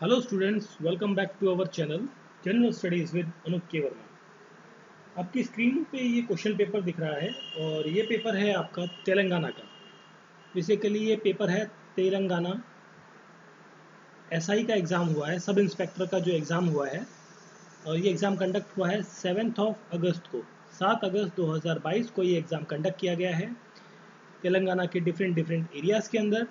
Hello students, welcome back to our channel general studies with Anoop K Verma. आपकी screen पे ये question paper दिख रहा है और ये पेपर है आपका तेलंगाना का। बेसिकली ये पेपर है तेलंगाना एसआई का एग्ज़ाम हुआ है, सब इंस्पेक्टर का जो एग्ज़ाम हुआ है। और ये एग्ज़ाम कंडक्ट हुआ है 7 अगस्त को। 7 अगस्त 2022 को ये एग्ज़ाम कंडक्ट किया गया है तेलंगाना के डिफरेंट डिफरेंट एरियाज़ के अंदर।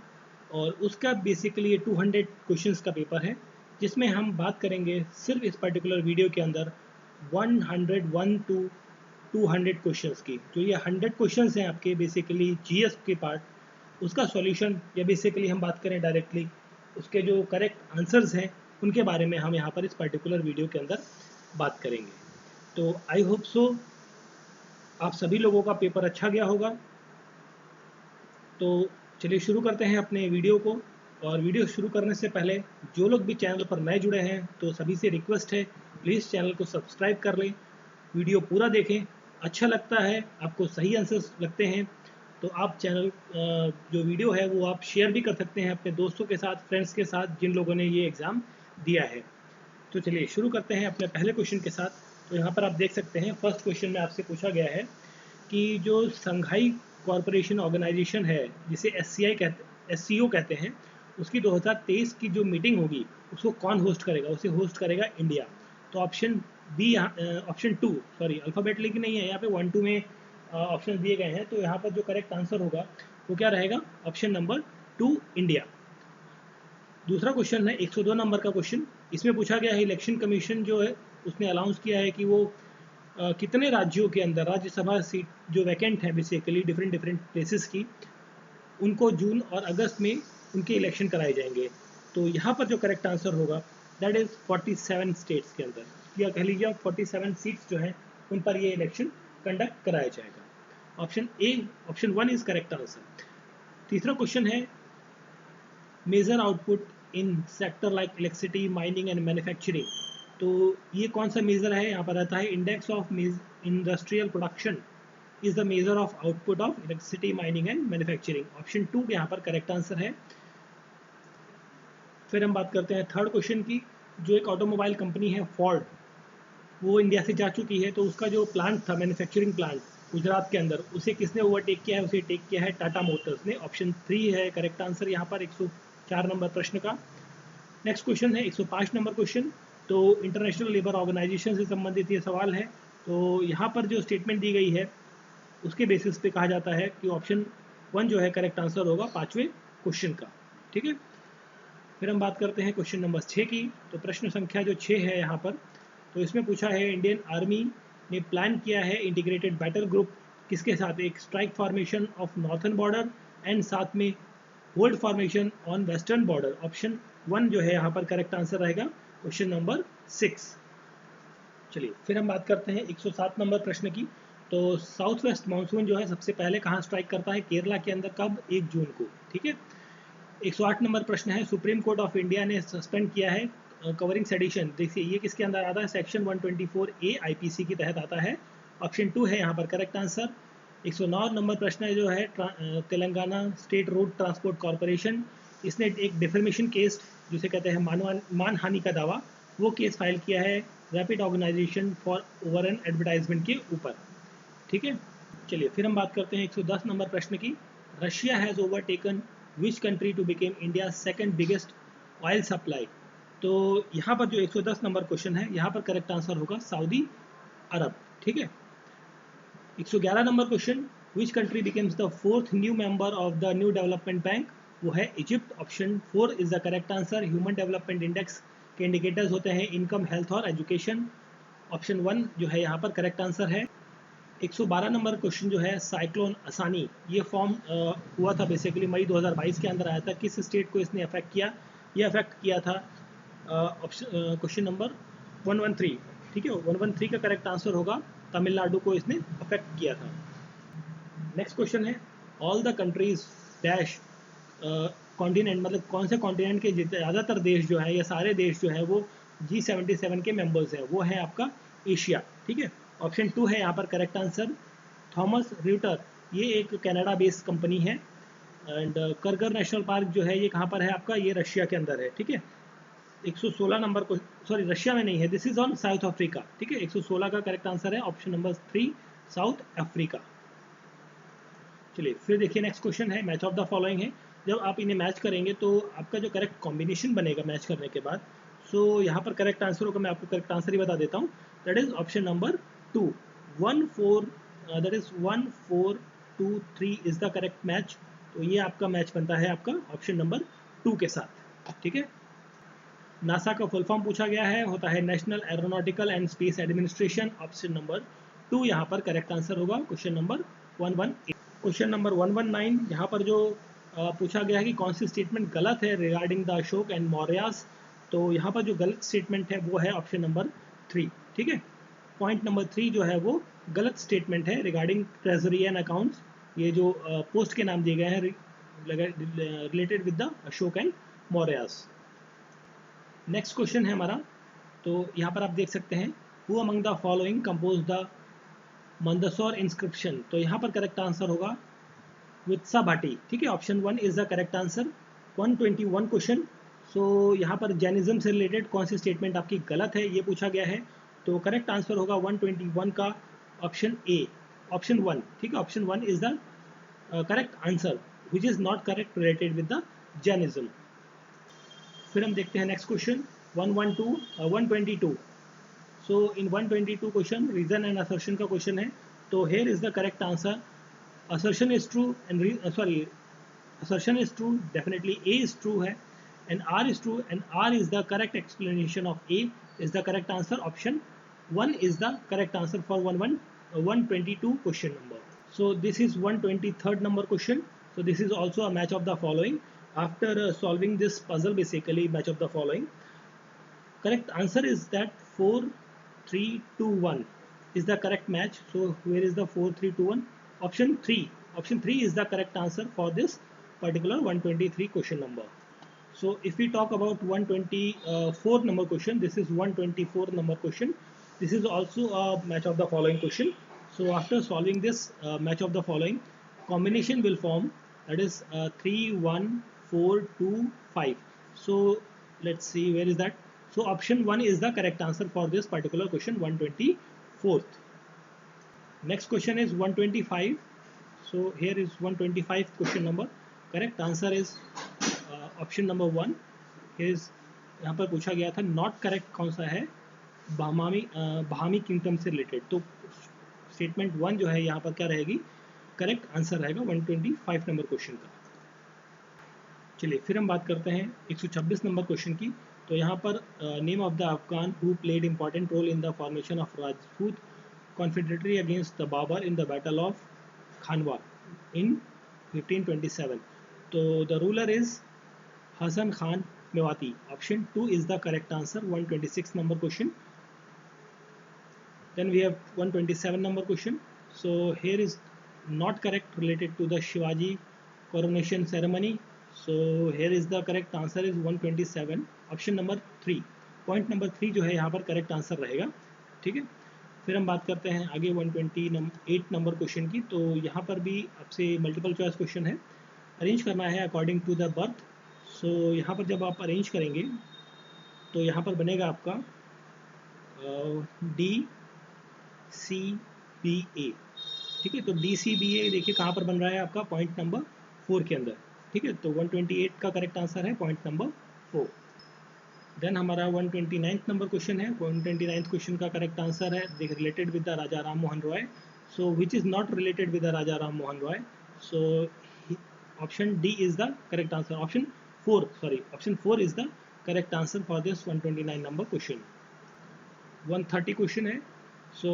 और उसका बेसिकली ये 200 क्वेश्चंस का पेपर है, जिसमें हम बात करेंगे सिर्फ इस पर्टिकुलर वीडियो के अंदर 101 टू 200 क्वेश्चंस की। जो ये 100 क्वेश्चंस हैं आपके बेसिकली जीएस के पार्ट, उसका सॉल्यूशन, या बेसिकली हम बात करें डायरेक्टली उसके जो करेक्ट आंसर्स हैं उनके बारे में हम यहाँ पर इस पर्टिकुलर वीडियो के अंदर बात करेंगे। तो आई होप सो आप सभी लोगों का पेपर अच्छा गया होगा। तो चलिए शुरू करते हैं अपने वीडियो को। और वीडियो शुरू करने से पहले जो लोग भी चैनल पर नए जुड़े हैं तो सभी से रिक्वेस्ट है, प्लीज़ चैनल को सब्सक्राइब कर लें, वीडियो पूरा देखें। अच्छा लगता है, आपको सही आंसर्स लगते हैं तो आप चैनल जो वीडियो है वो आप शेयर भी कर सकते हैं अपने दोस्तों के साथ, फ्रेंड्स के साथ, जिन लोगों ने ये एग्ज़ाम दिया है। तो चलिए शुरू करते हैं अपने पहले क्वेश्चन के साथ। तो यहाँ पर आप देख सकते हैं फर्स्ट क्वेश्चन में आपसे पूछा गया है कि जो संघाई कॉरपोरेशन ऑर्गेनाइजेशन है, जिसे एस कहते हैं, उसकी 2023 की जो मीटिंग होगी उसको कौन होस्ट करेगा? उसे होस्ट करेगा इंडिया। तो option B, option two, sorry alphabet लिखी नहीं है यहाँ पे, 1 2 में ऑप्शन दिए गए हैं। तो यहाँ पर जो करेक्ट आंसर होगा वो क्या रहेगा? Option number 2, India. दूसरा क्वेश्चन है 102 नंबर का क्वेश्चन। इसमें पूछा गया है इलेक्शन कमीशन जो है उसने अनाउंस किया है कि वो कितने राज्यों के अंदर राज्यसभा सीट जो वैकेंट है बेसिकली डिफरेंट डिफरेंट प्लेसेस की, उनको जून और अगस्त में उनके इलेक्शन कराए जाएंगे। तो यहाँ पर जो करेक्ट आंसर होगा दैट इज़ 47 स्टेट्स के अंदर, या कह लीजिए 47 सीट्स जो हैं उन पर ये इलेक्शन कंडक्ट कराया जाएगा। Option A, option 1 is correct answer. तीसरा क्वेश्चन है major output in sector like electricity, mining and manufacturing. तो ये कौन सा मेजर है? यहाँ पर आता है index of industrial production is the measure of output of electricity, mining and manufacturing. Option 2 यहाँ पर करेक्ट आंसर है। फिर हम बात करते हैं थर्ड क्वेश्चन की। जो एक ऑटोमोबाइल कंपनी है फोर्ड, वो इंडिया से जा चुकी है, तो उसका जो प्लांट था, मैन्युफैक्चरिंग प्लांट गुजरात के अंदर, उसे किसने ओवरटेक किया है? उसे टेक किया है टाटा मोटर्स ने। ऑप्शन 3 है करेक्ट आंसर यहाँ पर 104 नंबर प्रश्न का। नेक्स्ट क्वेश्चन है 105 नंबर क्वेश्चन। तो इंटरनेशनल लेबर ऑर्गेनाइजेशन से संबंधित ये सवाल है। तो यहाँ पर जो स्टेटमेंट दी गई है उसके बेसिस पे कहा जाता है कि ऑप्शन 1 जो है करेक्ट आंसर होगा 5वें क्वेश्चन का। ठीक है, फिर हम बात करते हैं क्वेश्चन नंबर 6 की। तो प्रश्न संख्या जो 6 है यहाँ पर, तो इसमें पूछा है इंडियन आर्मी ने प्लान किया है इंटीग्रेटेड बैटल ग्रुप किसके साथ? एक strike formation of northern border and साथ में hold formation on western border. Option 1 जो है यहाँ पर करेक्ट आंसर रहेगा क्वेश्चन नंबर 6। चलिए फिर हम बात करते हैं 107 नंबर प्रश्न की। तो साउथ वेस्ट मानसून जो है सबसे पहले कहाँ स्ट्राइक करता है? केरला के अंदर। कब? 1 जून को। ठीक है, 108 नंबर प्रश्न है सुप्रीम कोर्ट ऑफ इंडिया ने सस्पेंड किया है कवरिंग सेडिशन। देखिए ये किसके अंदर आता है? सेक्शन 124A आईपीसी के तहत आता है। ऑप्शन 2 है यहाँ पर करेक्ट आंसर। 109 नंबर प्रश्न जो है Telangana state road transport corporation, इसने एक डिफेमेशन केस जिसे कहते हैं मानहानि का दावा, वो केस फाइल किया है rapid organisation for over an advertisement के ऊपर। ठीक है, चलिए फिर हम बात करते हैं 110 नंबर प्रश्न की। Russia has overtaken which country to became India second biggest oil supply. तो यहाँ पर जो 110 नंबर क्वेश्चन है यहाँ पर करेक्ट आंसर होगा सऊदी अरब। ठीक है, 111 number question which country becomes the 4th new member of the new development bank? वो है Egypt. Option 4 is the correct answer. Human development index के इंडिकेटर्स होते हैं इनकम, हेल्थ और एजुकेशन। ऑप्शन 1 जो है यहाँ पर करेक्ट आंसर है। 112 नंबर क्वेश्चन जो है साइक्लोन असानी, ये फॉर्म हुआ था बेसिकली मई 2022 के अंदर आया था। किस स्टेट को इसने अफेक्ट किया? ये अफेक्ट किया था ऑप्शन क्वेश्चन नंबर 113। ठीक है, 113 का करेक्ट आंसर होगा तमिलनाडु को इसने अफेक्ट किया था। नेक्स्ट क्वेश्चन है all the countries dash continent, मतलब कौन से कॉन्टिनेंट के ज़्यादातर देश जो है या सारे देश जो है वो G77 के मेंबर्स हैं? वो है आपका एशिया। ठीक है, ऑप्शन 2 है यहाँ पर करेक्ट आंसर। थॉमस रिटर, ये एक कनाडा बेस्ड कंपनी है। एंड करगर नेशनल पार्क जो है ये कहाँ पर है आपका? ये रशिया के अंदर है। ठीक है, 116 नंबर को, सॉरी रशिया में नहीं है, this is on south Africa, ठीक है। 116 का करेक्ट आंसर है ऑप्शन नंबर 3 साउथ अफ्रीका। चलिए फिर देखिए नेक्स्ट क्वेश्चन है मैच ऑफ द फॉलोइंग है। जब आप इन्हें मैच करेंगे तो आपका जो करेक्ट कॉम्बिनेशन बनेगा मैच करने के बाद, सो यहाँ पर करेक्ट आंसर होगा, मैं आपको करेक्ट आंसर ही बता देता हूँ, that is option number 2 1 4, that is 1 4 2 3 is the correct match. तो ये आपका मैच बनता है आपका ऑप्शन नंबर 2 के साथ, ठीक है। नासा का फुल फॉर्म पूछा गया है, होता है national aeronautical and space administration. Option number 2 यहाँ पर करेक्ट आंसर होगा क्वेश्चन नंबर 118। क्वेश्चन नंबर 119 यहाँ पर जो पूछा गया है कि कौन सी स्टेटमेंट गलत है regarding the Ashok and Mauryas. तो यहाँ पर जो गलत स्टेटमेंट है वो है ऑप्शन नंबर 3, ठीक है। पॉइंट नंबर 3 जो है वो गलत स्टेटमेंट है रिगार्डिंग ट्रेजरी एंड अकाउंट्स। ये जो पोस्ट के नाम दिए गए हैं related with the Ashok and Mauryas. Next question है हमारा, तो यहाँ पर आप देख सकते हैं who among the following compose the Mandsaur inscription. तो यहाँ पर करेक्ट आंसर होगा वित्सा भाटी, ठीक है। Option 1 is the correct answer. 121 question, so यहाँ पर जैनिज्म से रिलेटेड कौन सी स्टेटमेंट आपकी गलत है ये पूछा गया है। तो करेक्ट आंसर होगा 121 का ऑप्शन ए, ऑप्शन 1, ठीक है। Option 1 is the correct answer which is not correct related with the Jainism. फिर हम देखते हैं next question 122। So in 122 question reason and assertion का क्वेश्चन है। तो here is the correct answer, assertion is true and assertion is true, definitely A is true है, and R is true, and R is the correct explanation of A is the correct answer. Option 1 is the correct answer for 122 question number. So this is 123rd number question. So this is also a match of the following. After solving this puzzle, basically match of the following, correct answer is that 4 3 2 1 is the correct match. So where is the 4 3 2 1? Option 3. Option 3 is the correct answer for this particular 123 question number. So if we talk about 124 number question, this is 124 number question. This is also a match of the following question. So after solving this match of the following, combination will form, that is 3 1 4 2 5. So let's see where is that. So option 1 is the correct answer for this particular question 124th. Next question is 125. So here is 125 question number. Correct answer is option number 1 is, यहाँ पर पूछा गया था not correct कौन सा है, बहामी kingdom से related. तो स्टेटमेंट 1 जो है यहाँ पर क्या रहेगी, करेक्ट आंसर रहेगा 125 नंबर क्वेश्चन का। चलिए फिर हम बात करते हैं 126 नंबर क्वेश्चन की। तो यहाँ पर name of the Afghan who played important role in the formation of Rajput confederate against the Babur in the Battle of Khanwa in 1527. So the ruler is Hasan Khan Mewati. Option 2 is the correct answer. 126 number question. Then we have 127 number question. So here is not correct related to the Shivaji coronation ceremony. So here is the correct answer is 127. Option number 3. Point number 3 जो है यहाँ पर correct answer रहेगा, ठीक है। फिर हम बात करते हैं आगे 128 नंबर क्वेश्चन की। तो यहाँ पर भी आपसे मल्टीपल चॉइस क्वेश्चन है, अरेंज करना है अकॉर्डिंग टू द बर्थ। सो यहाँ पर जब आप अरेंज करेंगे तो यहाँ पर बनेगा आपका DCBA, ठीक है। तो DCBA देखिए कहाँ पर बन रहा है आपका पॉइंट नंबर 4 के अंदर, ठीक है। तो 128 का करेक्ट आंसर है पॉइंट नंबर 4। देन हमारा 129th नंबर क्वेश्चन है। 129th क्वेश्चन का करेक्ट आंसर है related with the Raja Ram Mohan Roy. So which is not related with the Raja Ram Mohan Roy. So option D is the correct answer. Option 4 is the correct answer for this 129 number question. 130 question है। सो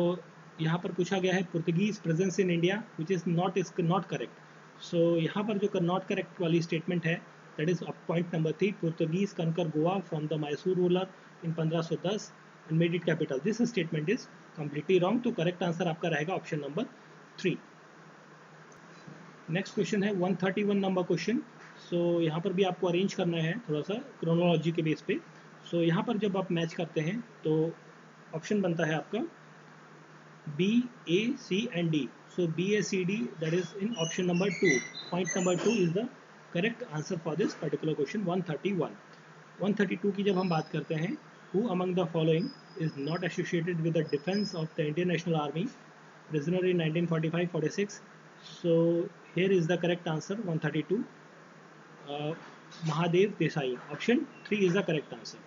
यहाँ पर पूछा गया है Portuguese presence in India which is not correct. So यहाँ पर जो not correct वाली स्टेटमेंट है, that is point number 3, Portuguese conquer Goa from the Mysore ruler in 1510 and made it capital. This statement is completely wrong. तो correct answer आपका रहेगा option number 3। Next question है 131 number question. So यहाँ पर भी आपको arrange करना है थोड़ा सा क्रोनोलॉजी के बेस पे। सो यहाँ पर जब आप मैच करते हैं तो ऑप्शन बनता है आपका B, A, C and D. So B, A, C, D, that is in option number 2. Point number 2 is the correct answer for this particular question 131. 132 की जब हम बात करते हैं, who among the following is not associated with the defence of the Indian national army prisoner in 1945-46. So here is the correct answer 132. Mahadev Desai, option 3 is the correct answer.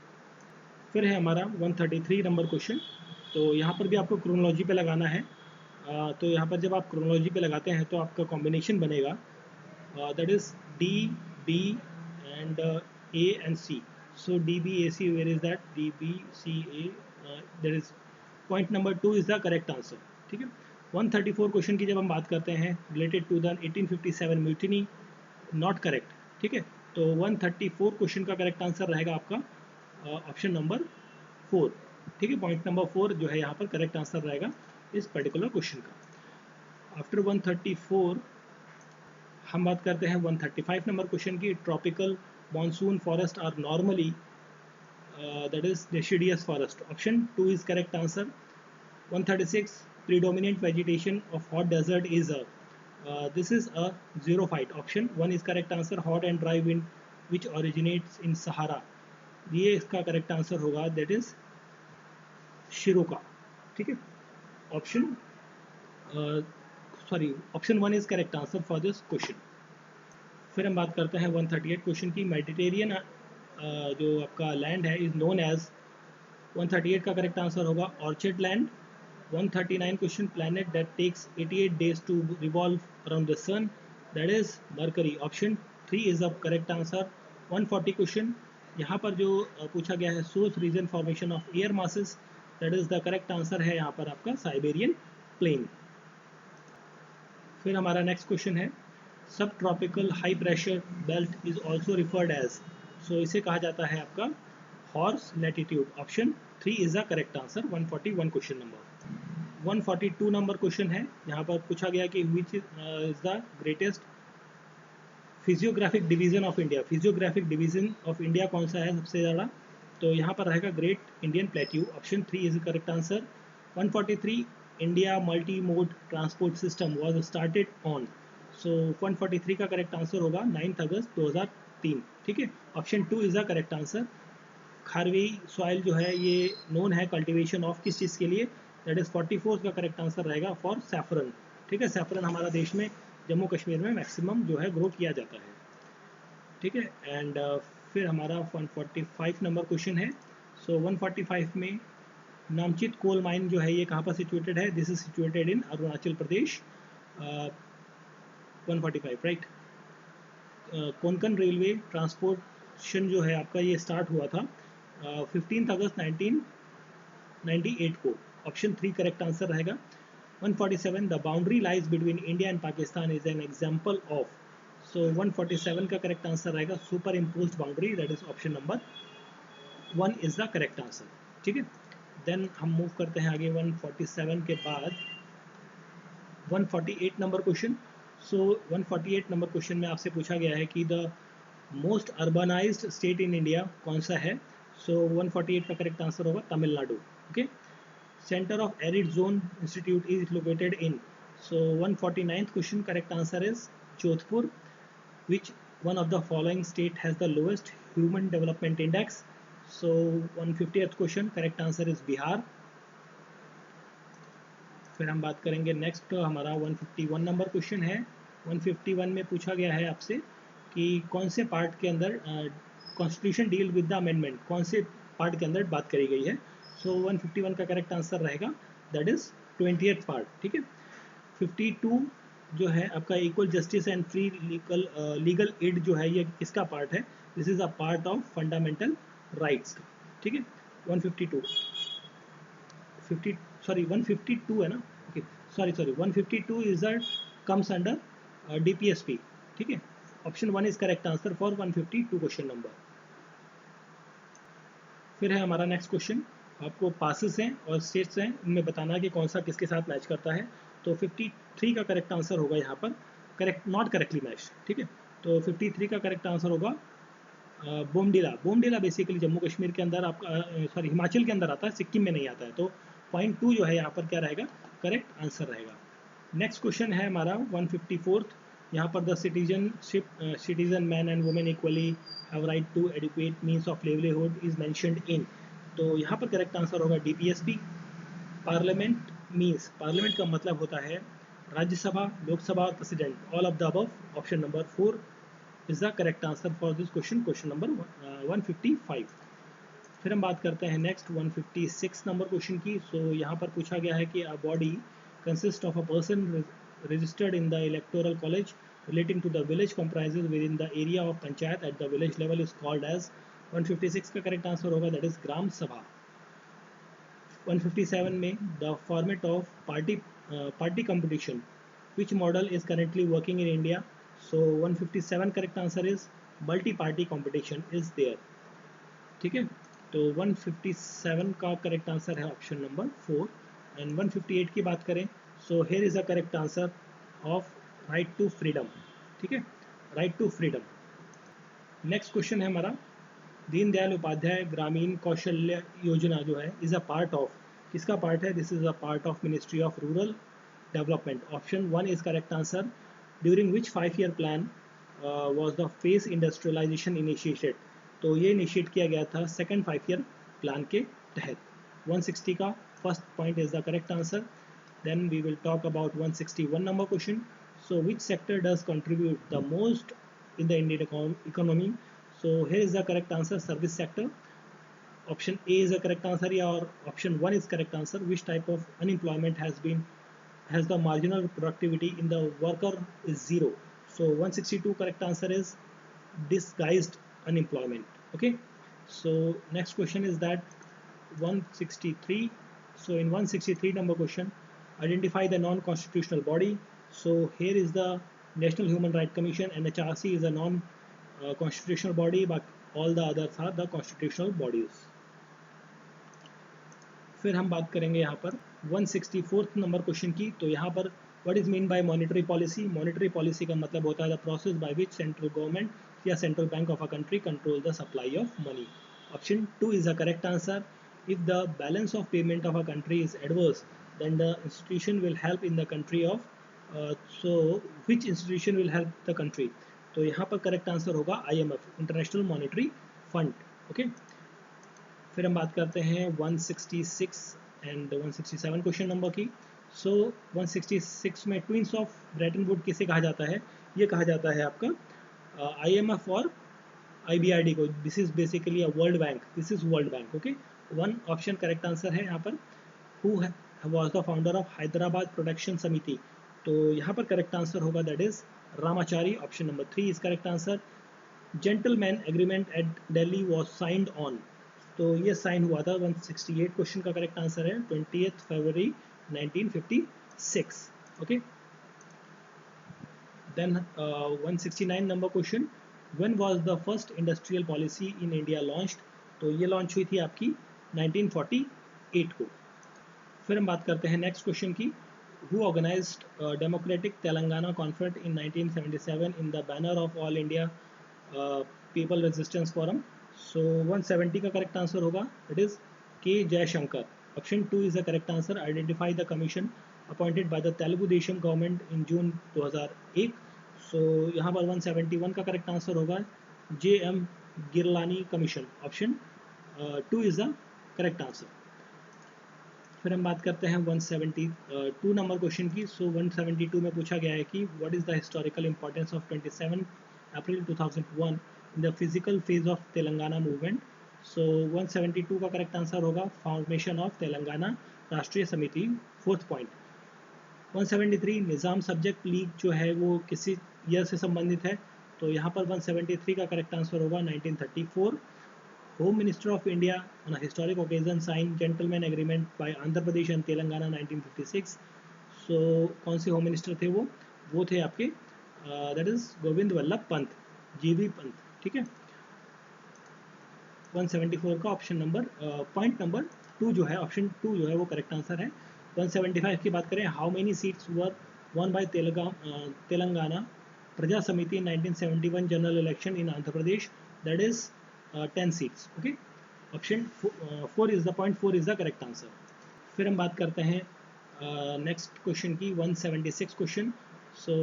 फिर है हमारा 133 number question. तो यहाँ पर भी आपको क्रोनोलॉजी पे लगाना है। तो यहाँ पर जब आप क्रोनोलॉजी पे लगाते हैं तो आपका कॉम्बिनेशन बनेगा that is D B and A and C. So D B A C, where is that? D B C A, that is point number 2 is the correct answer. ठीक है। 134 क्वेश्चन की जब हम बात करते हैं related to the 1857 mutiny, not correct. ठीक है। तो 134 क्वेश्चन का करेक्ट आंसर रहेगा आपका ऑप्शन नंबर 4। ठीक है। पॉइंट नंबर 4 जो है यहाँ पर करेक्ट आंसर रहेगा इस पर्टिकुलर क्वेश्चन का। आफ्टर 134 हम बात करते हैं 135 नंबर क्वेश्चन की। Tropical monsoon forest are normally that is deciduous forest, option 2 is correct answer. 136 predominant vegetation of hot desert is a this is a xerophyte, option 1 is correct answer। hot and dry wind which originates in Sahara, ये इसका correct answer होगा, that is शिरोका। ठीक है। Option option 1 is correct answer for this question. फिर हम बात करते हैं 138 क्वेश्चन की। मेडिटेरियन जो आपका लैंड है इज नोन एज, 138 का करेक्ट आंसर होगा orchid land. 139 question, planet that takes 88 days to revolve around the sun, that is Mercury, option 3 is the correct answer। 140 question, यहाँ पर जो पूछा गया है source region formation of air masses, that is the correct answer है यहाँ पर आपका साइबेरियन प्लेन। फिर हमारा नेक्स्ट क्वेश्चन है subtropical high pressure belt is also referred as, so इसे कहा जाता है आपका horse latitude, option 3 is the correct answer. 141 question number. 142 number question है। यहाँ पर पूछा गया कि which is the greatest physiographic division of India, physiographic division of India कौन सा है सबसे ज़्यादा? तो यहाँ पर रहेगा great Indian plateau, option 3 is correct answer. 143 India multi mode transport system was started on, so 143 का करेक्ट आंसर होगा 9 अगस्त 2003। ठीक है। Option 2 is the correct answer. Kharvi soil जो है ये नोन है कल्टिवेशन ऑफ किस चीज़ के लिए? दैट इज 44 का करेक्ट आंसर रहेगा फॉर सैफरन। ठीक है। सैफरन हमारा देश में जम्मू कश्मीर में मैक्सिमम जो है ग्रो किया जाता है। ठीक है। एंड फिर हमारा 145 नंबर क्वेश्चन है। सो 145 में नामचित कोल माइन जो है ये कहाँ पर सिचुएटेड है? This is situated in Arunachal Pradesh. 145 right. Konkan railway transportation जो है आपका ये स्टार्ट हुआ था 15 अगस्त 1998 को, ऑप्शन 3 करेक्ट आंसर रहेगा। 147 the boundary lies between India and Pakistan is an example of, so 147 का करेक्ट आंसर रहेगा superimposed boundary, that is option number 1 is the correct answer. ठीक है। देन हम मूव करते हैं आगे 147 के बाद 148 नंबर क्वेश्चन। सो 148 नंबर क्वेश्चन में आपसे पूछा गया है कि the most urbanised state in India कौन सा है? सो 148 का करेक्ट आंसर होगा Tamil Nadu. Okay. Center of Arid Zone Institute is located in, so 149th question correct answer is Jodhpur। Which one of the following state has the lowest human development index? So 150th question correct answer is Bihar। फिर हम बात करेंगे next हमारा 151 number question है। 151 में पूछा गया है आपसे कि कौन से पार्ट के अंदर constitution deal with the amendment, कौन से पार्ट के अंदर बात करी गई है? सो 151 का करेक्ट आंसर रहेगा दैट इज 20th पार्ट। ठीक है। 52 जो है आपका equal justice and free legal aid जो है ये किसका पार्ट है? This is a part of fundamental rights का। ठीक है। 152 है ना? Okay sorry 152 is comes under DPSP। ठीक है। Option 1 is correct answer for 152 question number. फिर है हमारा नेक्स्ट क्वेश्चन, आपको पासेस हैं और स्टेट्स हैं, उनमें बताना कि कौन सा किसके साथ मैच करता है। तो 53 का करेक्ट आंसर होगा यहाँ पर, करेक्ट नॉट करेक्टली मैच। ठीक है। तो 53 का करेक्ट आंसर होगा बोमडिला। बोमडिला बेसिकली जम्मू कश्मीर के अंदर आपका सॉरी हिमाचल के अंदर आता है, सिक्किम में नहीं आता है। तो पॉइंट 2 जो है यहाँ पर क्या रहेगा? करेक्ट आंसर रहेगा। नेक्स्ट क्वेश्चन है हमारा 154 यहाँ पर the citizen man and women equally have right to adequate means of livelihood is mentioned in. तो यहाँ पर करेक्ट आंसर होगा डीपीएसपी। पार्लियामेंट मीन्स, पार्लियामेंट का मतलब होता है राज्यसभा, लोकसभा और president, all of the above. Option number 4 is the correct answer for this question, question number 155। फिर हम बात करते हैं नेक्स्ट 156 नंबर क्वेश्चन की। सो यहाँ पर पूछा गया है कि a body consist of a person registered in the electoral college relating to the village comprises within the area of panchayat at the village level is called as। 156 का correct answer होगा that is gram sabha. 157 में the format of party competition which model is currently working in India. So 157 correct answer is multi party competition is there. ठीक है, तो 157 का correct answer है option number 4। And 158 की बात करें, so here is the correct answer of right to freedom. ठीक है, right to freedom. Next question है हमारा, दीनदयाल उपाध्याय ग्रामीण कौशल्य योजना जो है इज अ पार्ट ऑफ, किसका पार्ट है? This is a part of ministry of rural development. Option 1 is correct answer. During which 5 year plan was the phase industrialization initiated. तो ये initiate किया गया था सेकेंड 5 ईयर प्लान के तहत। 160 का first point is the correct answer. Then we will talk about 161 number question. So which sector does contribute the most in the Indian economy? So here is the correct answer, service sector. Option A is the correct answer or option 1 is correct answer. Which type of unemployment has the marginal productivity in the worker is 0. So 162 correct answer is disguised unemployment. Okay, so next question is that 163. So in 163 number question, identify the non-constitutional body. So here is the National Human Rights Commission, NHRC is a non-constitutional body, but all the others are the constitutional bodies. फिर हम बात करेंगे यहाँ पर 164th number question की। तो यहाँ पर what is mean by monetary policy? Monetary policy का मतलब होता है the process by which central government या central bank of a country control the supply of money. Option 2 is the correct answer. If the balance of payment of a country is adverse then the institution will help in the country of so which institution will help the country? तो यहाँ पर correct answer होगा IMF, international monetary fund. Okay, फिर हम बात करते हैं 166 and 167 question number की। सो 166 में ट्विंस ऑफ ब्रेटन वुड किसे कहा जाता है? ये कहा जाता है आपका IMF और IBRD को। This is basically a world bank, this is world bank. Okay, 1 option correct answer है यहाँ पर। Who was the founder of Hyderabad Protection Samiti? तो यहाँ पर करेक्ट आंसर होगा that is Ramachari. Option number 3 is correct answer. Gentleman agreement at Delhi was signed on. तो ये sign हुआ था 168 क्वेश्चन का करेक्ट आंसर है 20 फरवरी 1956। Okay, then 169 number question, when was the first industrial policy in India launched? तो ये लॉन्च हुई थी आपकी 1948 को। फिर हम बात करते हैं नेक्स्ट क्वेश्चन की। Who organized democratic Telangana conference in 1977 in the banner of all India people resistance forum? So 170 का करेक्ट आंसर होगा it is K Jayashankar. Option 2 is the correct answer. Identify the commission appointed by the Telugu Desam government in June 2001। So यहाँ पर 171 का correct answer होगा JM Girglani commission. Option 2 is the correct answer. फिर हम बात करते हैं 172 नंबर क्वेश्चन की। सो 172 में पूछा गया है कि what is the historical importance of 27 April 2001 in the physical phase of Telangana movement? So 172 का करेक्ट आंसर होगा formation of Telangana Rashtriya Samiti, 4th point. 173 Nizam subject league जो है वो किसी ईयर से संबंधित है? तो यहाँ पर 173 का करेक्ट आंसर होगा 1934। Home Minister of India on a historic occasion signed gentleman agreement by Andhra Pradesh and Telangana 1956. So कौन से होम मिनिस्टर थे वो थे आपके that is Govind Vallabh Pant, GB Pant. ठीक है, 174 का ऑप्शन नंबर पॉइंट नंबर 2 जो है, ऑप्शन 2 जो है वो करेक्ट आंसर है। 175 की बात करें, how many seats were won by Telangana Praja Samiti in 1971 general election in Andhra Pradesh? That is 10 seats. Okay, option 4 is the point 4 is the correct answer. फिर हम बात करते हैं नेक्स्ट क्वेश्चन की 176 question. So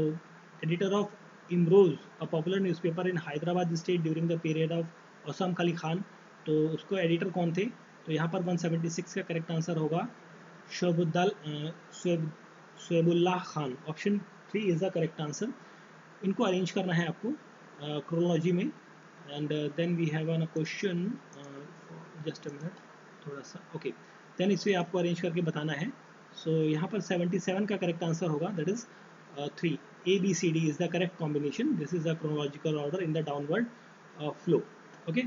editor of Imroz a popular newspaper in Hyderabad state during the period of Osman Ali Khan, तो उसको editor कौन थे? तो यहाँ पर 176 का करेक्ट आंसर होगा Shoebullah Khan. Option 3 is the correct answer. इनको अरेंज करना है आपको क्रोनोलॉजी में। And then we have a question, just a minute, थोड़ा सा ओके। देन इसे आपको अरेंज करके बताना है। सो यहाँ पर 77 का करेक्ट आंसर होगा, that is 3। ABCD is the correct combination. This is the chronological order in the downward flow. Okay,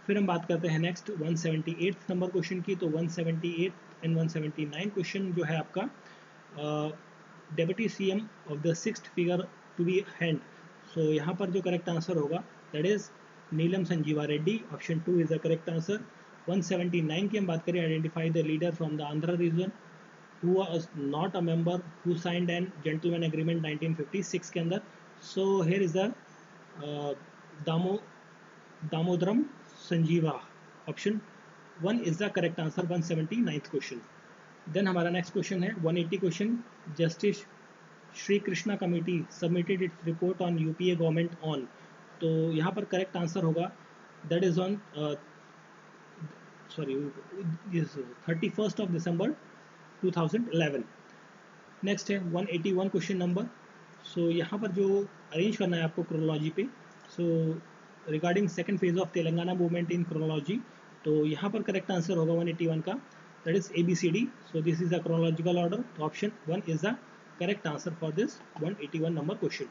फिर हम बात करते हैं नेक्स्ट 178 नंबर क्वेश्चन की। तो 178 एंड 179 क्वेश्चन जो है आपका deputy CM of the sixth figure to be hand. So यहाँ पर जो करेक्ट आंसर होगा that is Neelam Sanjiva Reddy. Option 2 is the correct answer. 179 की हम बात करें, identify the leader from the Andhra region who was not a member who signed an gentleman agreement 1956 के अंदर। So here is the Damo Damodaram Sanjivayya. Option 1 is the correct answer 179th question. Then हमारा next question है 180 question. Justice Shri Krishna committee submitted its report on UPA government on. तो यहाँ पर correct answer होगा that is on sorry 31st of December 2011। Next है 181 question number. सो यहाँ पर जो अरेंज करना है आपको क्रोनोलॉजी पे, so regarding second phase of Telangana movement in chronology, तो यहाँ पर करेक्ट आंसर होगा 181 का, that is ABCD। So this is the chronological order. तो option 1 is the correct answer for this 181 number question.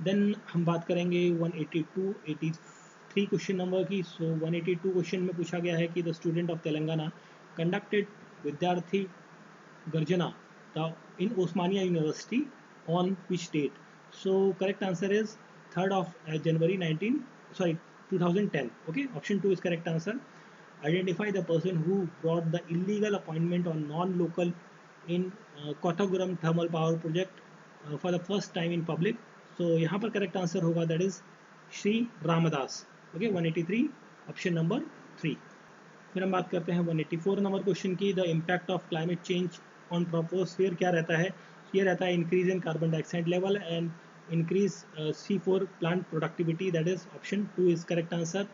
Then हम बात करेंगे 182 83 क्वेश्चन नंबर की। सो 182 क्वेश्चन में पूछा गया है कि the student of Telangana conducted विद्यार्थी गर्जना in Osmania University on which date? So correct answer is 3rd of January 2010. Okay, option 2 is correct answer. Identify the person who brought the illegal appointment on non-local in Kottaguram thermal power project for the first time in public. So यहाँ पर correct answer होगा that is Shri Ramdas. Okay, 183 option number 3। फिर हम बात करते हैं 184 number question की। The impact of climate change on troposphere क्या रहता है? ये रहता है increase in carbon dioxide level and increase C4 plant productivity, that is option 2 is correct answer.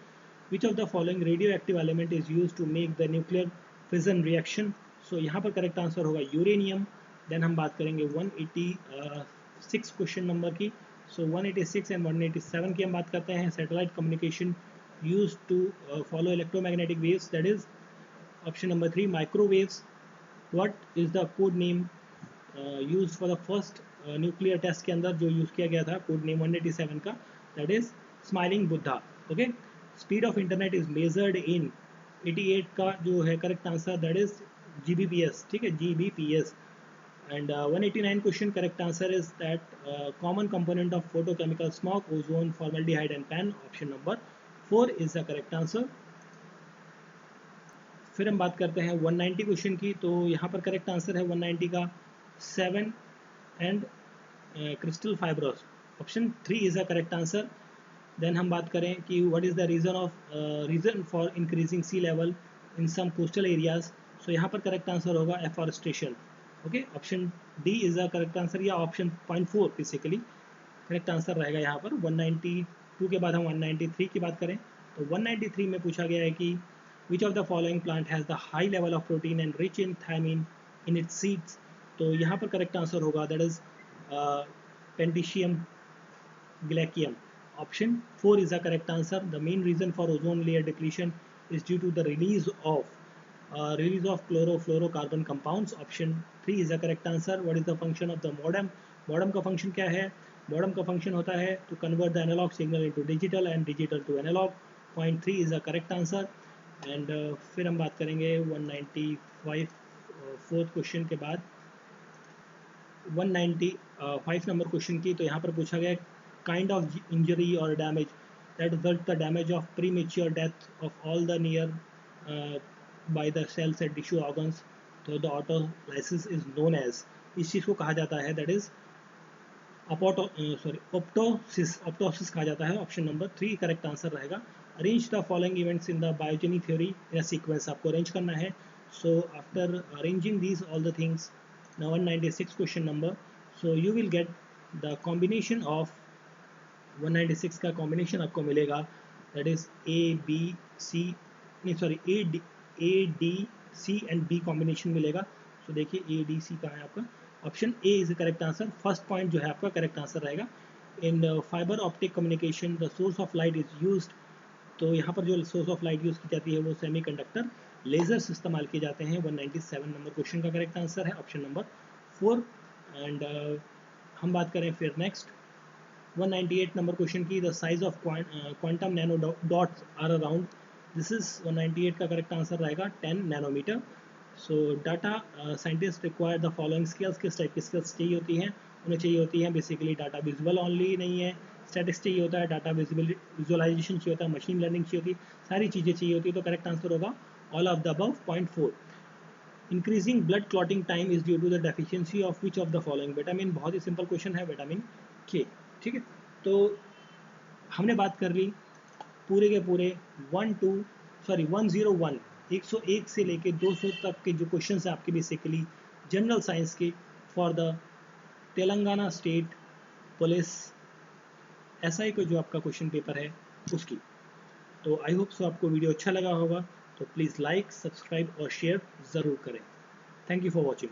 Which of the following radioactive element is use to make the nuclear fission reaction? So यहाँ पर correct answer होगा uranium. Then हम बात करेंगे 186 question number की। सो 186 and 187 की हम बात करते हैं। Satellite communication used to follow electromagnetic waves, that is option number 3 microwaves. What is the code name used for the first nuclear test के अंदर जो यूज़ किया गया था कोड नेम 187 का, that is smiling buddha. okay, speed of internet is measured in 88 का जो है correct answer, that is GBPS। ठीक है, GBPS। and 189 question correct answer is that common component of photochemical smoke, ozone, formaldehyde and pan, option number 4 is the correct answer। फिर हम बात करते हैं 190 क्वेश्चन की। तो यहाँ पर करेक्ट आंसर है 190 का 7 and crystal fibrous, option 3 is the correct answer. Then हम बात करें कि what is the reason for increasing sea level in some coastal areas. So यहाँ पर करेक्ट आंसर होगा afforestation. Okay, option D is the correct answer, या option 0.4 basically correct answer रहेगा यहाँ पर। 192 के बाद हम 193 की बात करें तो 193 में पूछा गया है कि which of the following plant has the high level of protein and rich in thiamine in its seeds. तो यहाँ पर करेक्ट आंसर होगा that is pennisetum glaucum, option 4 is the correct answer. The main reason for ozone layer depletion is due to the release of chlorofluorocarbon compounds, option 3 is the correct answer. What is the function of the modem? Modem का function क्या है? Modem का function होता है to convert the analogue signal into digital and digital to analogue, 0.3 is the correct answer. And फिर हम बात करेंगे 195 फोर्थ क्वेश्चन के बाद 195 नंबर क्वेश्चन की। तो यहाँ पर पूछा गया काइंड ऑफ इंजरी और damage that result the damage of premature death of all the nearby the cells and tissue organs. तो the autolysis is known as, इस चीज़ को कहा जाता है दैट इज ऑप्टोसिस कहा जाता है, ऑप्शन नंबर 3 करेक्ट आंसर रहेगा। Arrange the following events in the biogeny theory in a sequence, आपको अरेंज करना है। So after arranging these all the things, 196 question number, so you will get the combination of 196 का combination आपको मिलेगा, that is A B C, नहीं sorry A D C and B combination मिलेगा। So देखिए A D C कहाँ है आपका, option A is the correct answer. First point जो है आपका करेक्ट आंसर रहेगा। In fiber optic communication the source of light is used, तो यहाँ पर जो सोर्स ऑफ लाइट यूज़ की जाती है वो सेमीकंडक्टर लेजर्स इस्तेमाल किए जाते हैं। 197 नंबर क्वेश्चन का करेक्ट आंसर है ऑप्शन नंबर 4। एंड हम बात करें फिर नेक्स्ट 198 नंबर क्वेश्चन की, the size of quantum nano dots are around, this is 198 का करेक्ट आंसर रहेगा 10 nanometre. So data scientist require the following skills, किस टाइप की स्किल्स चाहिए होती हैं, उन्हें चाहिए होती हैं बेसिकली डाटा विजुअल ऑनली नहीं है, स्टैटिक्स चाहिए होता है, डाटा विजुअलाइजेशन चाहिए होता है, मशीन लर्निंग चाहिए होती है, सारी चीज़ें चाहिए होती है। तो करेक्ट आंसर होगा all of the above, point 4। Increasing blood clotting time is due to the deficiency of which of the following, vitamin, बहुत ही सिंपल क्वेश्चन है, विटामिन के। ठीक है, तो हमने बात कर ली पूरे के पूरे 101 101 से लेके 200 तक के जो क्वेश्चन हैं आपके बेसिकली जनरल साइंस के for the Telangana state police SI को जो आपका क्वेश्चन पेपर है उसकी। तो आई होप सो आपको वीडियो अच्छा लगा होगा, तो प्लीज़ लाइक, सब्सक्राइब और शेयर ज़रूर करें। Thank you for watching.